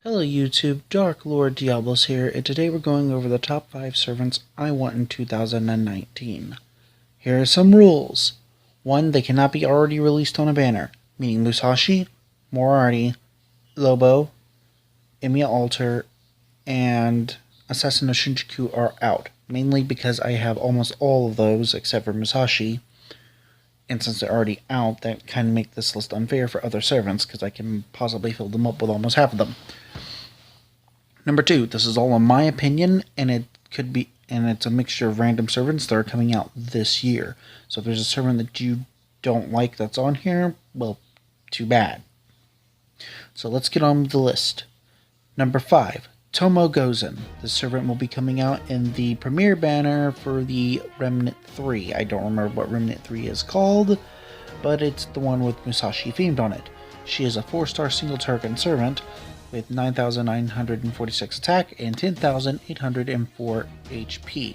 Hello YouTube, Dark Lord Diablos here, and today we're going over the top 5 servants I want in 2019. Here are some rules. 1. They cannot be already released on a banner, meaning Musashi, Moriarty, Lobo, Emiya Alter, and Assassin no Shinjuku are out, mainly because I have almost all of those except for Musashi, and since they're already out, that kind of makes this list unfair for other servants, because I can possibly fill them up with almost half of them. Number 2, this is all in my opinion, and it's a mixture of random servants that are coming out this year. So if there's a servant that you don't like that's on here, well, too bad. So let's get on with the list. Number 5, Tomo Gozen. This servant will be coming out in the premiere banner for the Remnant 3. I don't remember what Remnant 3 is called, but it's the one with Musashi themed on it. She is a 4-star single target servant with 9,946 attack and 10,804 HP,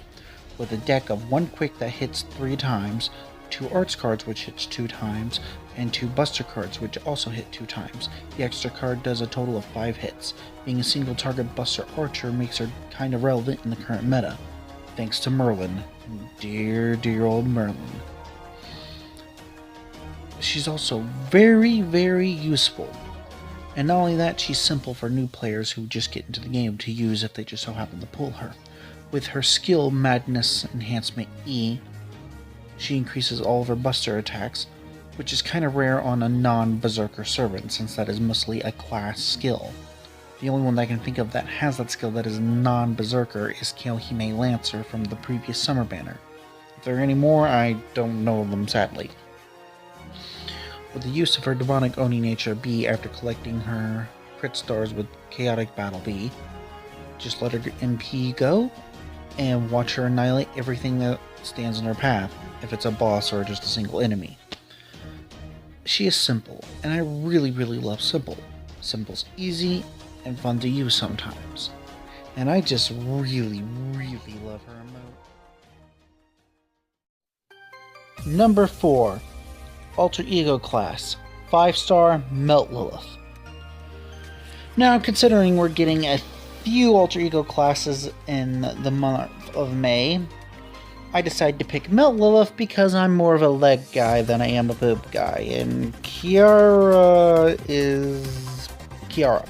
with a deck of 1 quick that hits 3 times, 2 arts cards which hits 2 times, and 2 buster cards which also hit 2 times. The extra card does a total of 5 hits. Being a single target buster archer makes her kind of relevant in the current meta, thanks to Merlin. Dear old Merlin. She's also very useful. And not only that, she's simple for new players who just get into the game to use if they just so happen to pull her. With her skill Madness Enhancement E, she increases all of her buster attacks, which is kind of rare on a non-Berserker servant, since that is mostly a class skill. The only one that I can think of that has that skill that is non-Berserker is Kaohime Lancer from the previous summer banner. If there are any more, I don't know them sadly. With the use of her Demonic Oni Nature B after collecting her crit stars with Chaotic Battle B, just let her MP go and watch her annihilate everything that stands in her path, if it's a boss or just a single enemy. She is simple, and I really love simple. Simple's easy and fun to use sometimes, and I just really love her emote. Number 4. Alter Ego class, 5-star Melt Lilith. Now, considering we're getting a few Alter Ego classes in the month of May, I decided to pick Melt Lilith because I'm more of a leg guy than I am a boob guy, and Kiara is Kiara.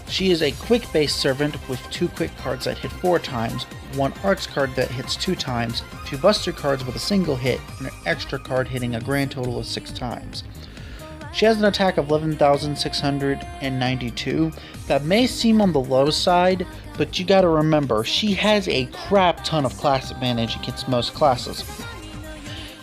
She is a quick-based servant with 2 quick cards that hit 4 times, 1 arts card that hits 2 times, 2 buster cards with a single hit, and an extra card hitting a grand total of 6 times. She has an attack of 11,692. That may seem on the low side, but you gotta remember, she has a crap ton of class advantage against most classes.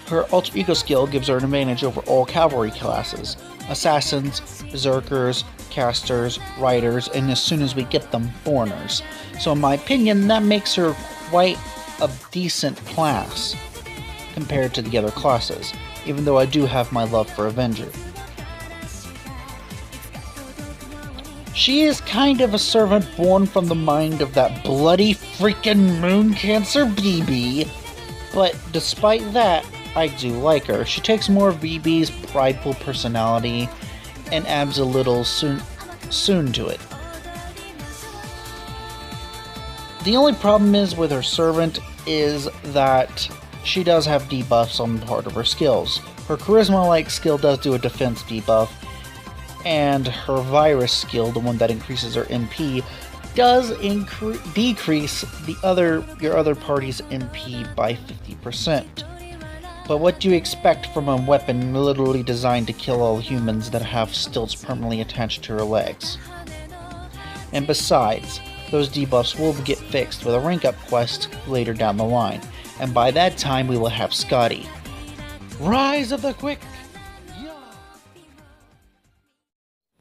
Her Alter Ego skill gives her an advantage over all cavalry classes, assassins, berserkers, casters, riders, and as soon as we get them, foreigners. So in my opinion, that makes her quite a decent class compared to the other classes, even though I do have my love for Avenger. She is kind of a servant born from the mind of that bloody freaking Moon Cancer BB, but despite that, I do like her. She takes more of BB's prideful personality and adds a little soon to it. The only problem is with her servant is that she does have debuffs on part of her skills. Her charisma-like skill does do a defense debuff, and her virus skill, the one that increases her MP, does decrease your other party's MP by 50%. But what do you expect from a weapon literally designed to kill all humans that have stilts permanently attached to her legs? And besides, those debuffs will get fixed with a rank up quest later down the line, and by that time we will have Scotty. Rise of the Quick! Yeah.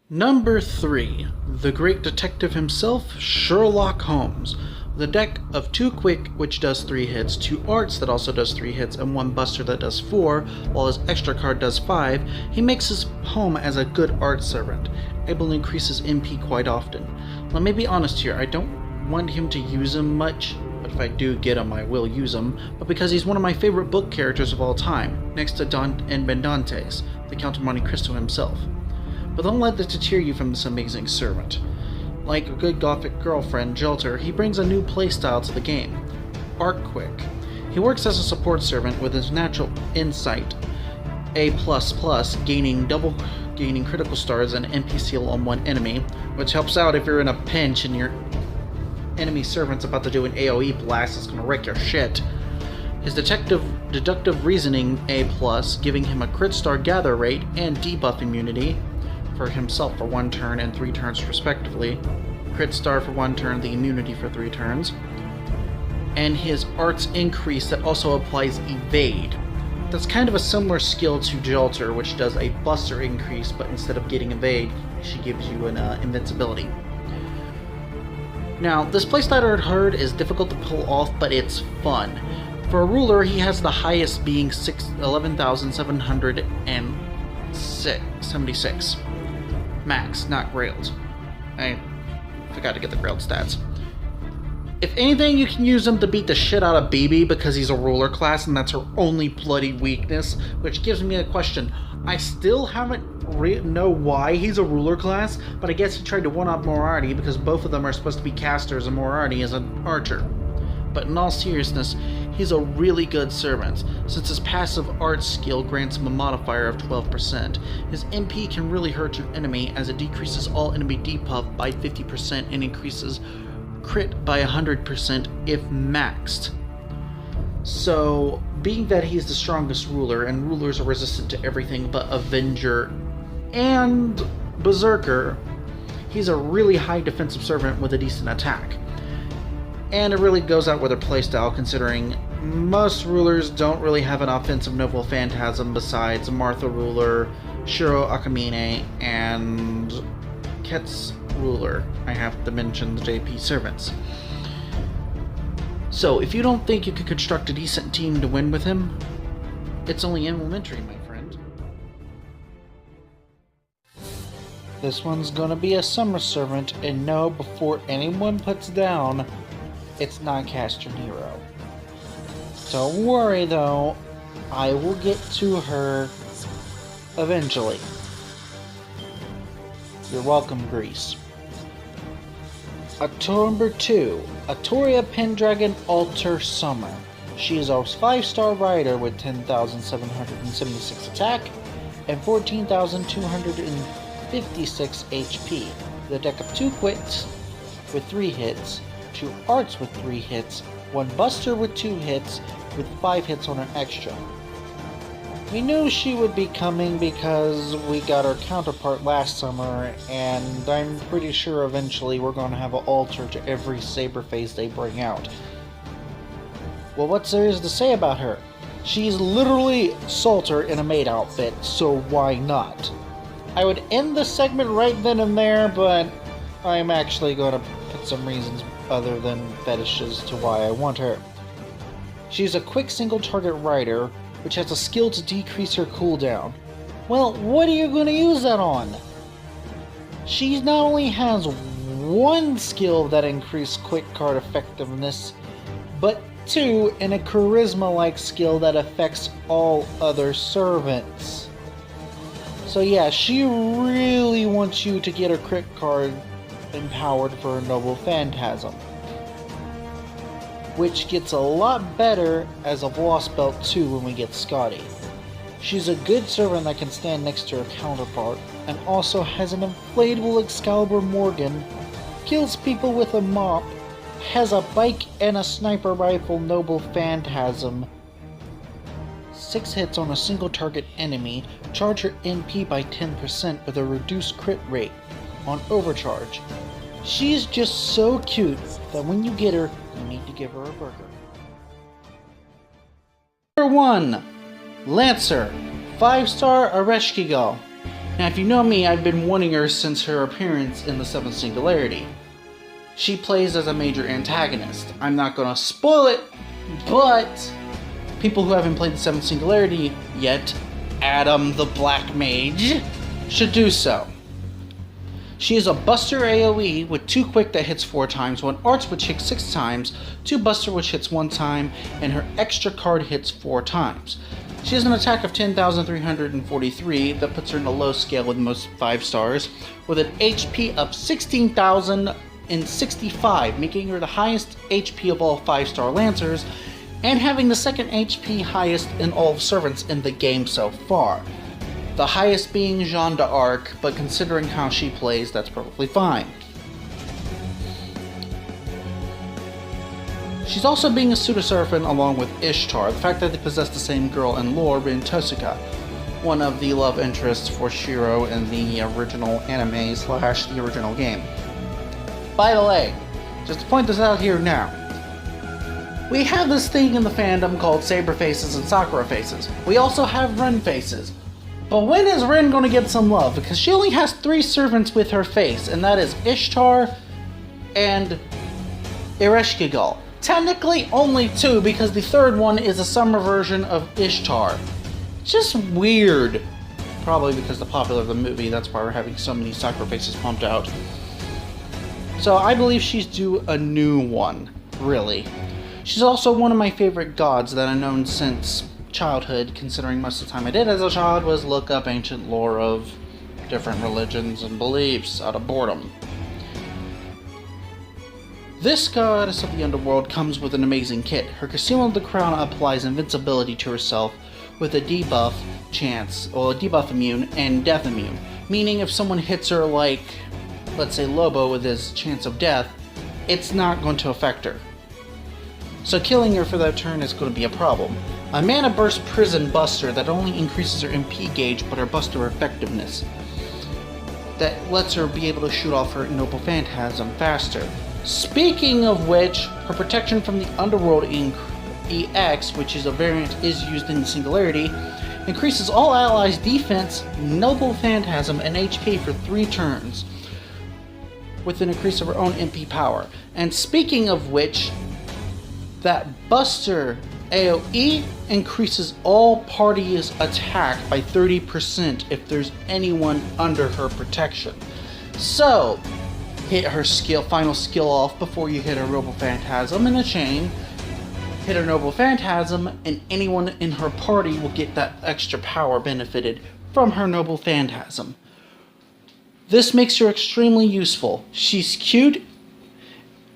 Number 3. The great detective himself, Sherlock Holmes. The deck of 2 quick, which does 3 hits, 2 arts that also does 3 hits, and 1 buster that does 4, while his extra card does 5, he makes his home as a good art servant, able to increase his MP quite often. Let me be honest here, I don't want him to use him much, but if I do get him, I will use him, but because he's one of my favorite book characters of all time, next to Ben Dantes, the Count of Monte Cristo himself. But don't let this deter you from this amazing servant. Like a good gothic girlfriend, Jolter, he brings a new playstyle to the game, Arc Quick. He works as a support servant with his natural insight, A++, gaining critical stars and NPC on one enemy, which helps out if you're in a pinch and your enemy servant's about to do an AoE blast that's gonna wreck your shit. His deductive reasoning A+, giving him a crit star gather rate and debuff immunity for himself for 1 turn and 3 turns respectively. Crit star for 1 turn, the immunity for 3 turns. And his arts increase that also applies evade. That's kind of a similar skill to Jolter, which does a buster increase, but instead of getting evade, she gives you an invincibility. Now, this playstyle I've heard is difficult to pull off, but it's fun. For a ruler, he has the highest being 11,776 max, not grailed. I forgot to get the grailed stats. If anything, you can use him to beat the shit out of BB because he's a ruler class and that's her only bloody weakness, which gives me a question. I still haven't know why he's a ruler class, but I guess he tried to one-up Moriarty because both of them are supposed to be casters and Moriarty is an archer. But in all seriousness, he's a really good servant, since his passive art skill grants him a modifier of 12%. His MP can really hurt your enemy as it decreases all enemy debuff by 50% and increases crit by 100% if maxed. So, being that he's the strongest ruler, and rulers are resistant to everything but Avenger and Berserker, he's a really high defensive servant with a decent attack. And it really goes out with her playstyle, considering most rulers don't really have an offensive Noble Phantasm besides Martha Ruler, Shiro Akamine, and Ket's Ruler. I have to mention the JP servants. So, if you don't think you could construct a decent team to win with him, it's only elementary, my friend. This one's gonna be a summer servant, and no, before anyone puts down, it's not Caster Nero. Don't worry though, I will get to her eventually. You're welcome, Greece. Number 2, Atoria Pendragon Alter Summer. She is a 5-star rider with 10,776 attack and 14,256 HP. The deck of 2 quits with 3 hits, 2 arts with 3 hits, 1 buster with 2 hits, with 5 hits on her extra. We knew she would be coming because we got her counterpart last summer, and I'm pretty sure eventually we're going to have an altar to every saber phase they bring out. Well, what's there is to say about her? She's literally Salter in a maid outfit, so why not? I would end the segment right then and there, but I'm actually going to put some reasons other than fetishes to why I want her. She's a quick single target rider, which has a skill to decrease her cooldown. Well, what are you going to use that on? She not only has 1 skill that increases quick card effectiveness, but 2 in a charisma-like skill that affects all other servants. So yeah, she really wants you to get her crit card empowered for a Noble Phantasm, which gets a lot better as a Lost Belt 2 when we get Scotty. She's a good servant that can stand next to her counterpart, and also has an inflatable Excalibur Morgan, kills people with a mop, has a bike and a sniper rifle Noble Phantasm, 6 hits on a single target enemy, charge her MP by 10% with a reduced crit rate on overcharge. She's just so cute that when you get her, you need to give her a burger. Number 1, Lancer, 5-star Ereshkigal. Now if you know me, I've been wanting her since her appearance in the 7th Singularity. She plays as a major antagonist. I'm not gonna spoil it, but people who haven't played the 7th Singularity yet, Adam the Black Mage, should do so. She is a Buster AoE with 2 quick that hits 4 times, 1 arts which hits 6 times, 2 buster which hits 1 time, and her extra card hits 4 times. She has an attack of 10,343 that puts her in the low scale with most 5 stars, with an HP of 16,065, making her the highest HP of all 5-star Lancers, and having the second HP highest in all of servants in the game so far. The highest being Jeanne d'Arc, but considering how she plays, that's perfectly fine. She's also being a pseudo-seraphim along with Ishtar, the fact that they possess the same girl in lore being Tosuka, one of the love interests for Shiro in the original anime / the original game. By the way, just to point this out here now, we have this thing in the fandom called Saber Faces and Sakura Faces. We also have Ren Faces. But when is Ren going to get some love? Because she only has 3 servants with her face, and that is Ishtar and Ereshkigal. Technically only 2, because the third one is a summer version of Ishtar. Just weird. Probably because the popular of the movie, that's why we're having so many Sakura Faces pumped out. So I believe she's due a new one, really. She's also one of my favorite gods that I've known since childhood, considering most of the time I did as a child was look up ancient lore of different religions and beliefs out of boredom. This goddess of the underworld comes with an amazing kit. Her Concealment of the Crown applies invincibility to herself with a debuff chance, or a debuff immune and death immune, meaning if someone hits her like, let's say Lobo with his chance of death, it's not going to affect her. So killing her for that turn is going to be a problem. A Mana Burst Prison Buster that only increases her MP gauge but her buster effectiveness. That lets her be able to shoot off her Noble Phantasm faster. Speaking of which, her Protection from the Underworld EX, which is a variant is used in Singularity, increases all allies' defense, Noble Phantasm, and HP for 3 turns, with an increase of her own MP power. And speaking of which, that Buster AoE increases all parties' attack by 30% if there's anyone under her protection. So, hit her final skill off before you hit her Noble Phantasm in a chain, hit her Noble Phantasm, and anyone in her party will get that extra power benefited from her Noble Phantasm. This makes her extremely useful. She's cute,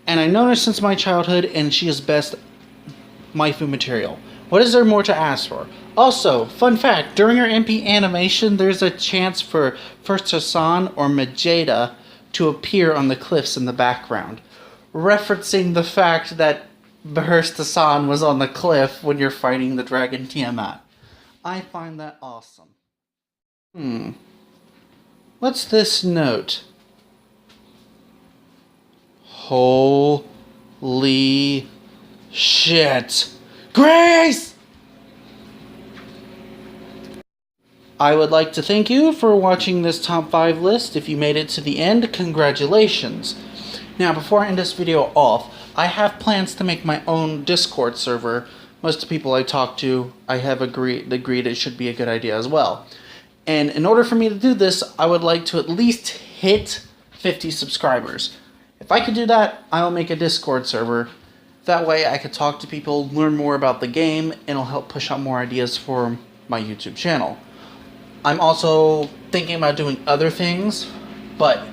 and I've known her since my childhood, and she is best waifu material. What is there more to ask for? Also, fun fact, during her MP animation, there's a chance for first Hassan or Majeda to appear on the cliffs in the background, referencing the fact that Behurst Hassan was on the cliff when you're fighting the dragon Tiamat. I find that awesome. What's this note? Holy shit. Grace! I would like to thank you for watching this top 5 list. If you made it to the end, congratulations. Now, before I end this video off, I have plans to make my own Discord server. Most of the people I talk to, I have agreed it should be a good idea as well. And in order for me to do this, I would like to at least hit 50 subscribers. If I could do that, I'll make a Discord server. That way I could talk to people, learn more about the game, and it'll help push out more ideas for my YouTube channel. I'm also thinking about doing other things, but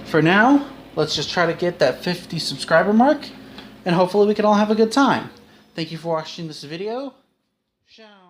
for now, let's just try to get that 50 subscriber mark, and hopefully we can all have a good time. Thank you for watching this video. Ciao.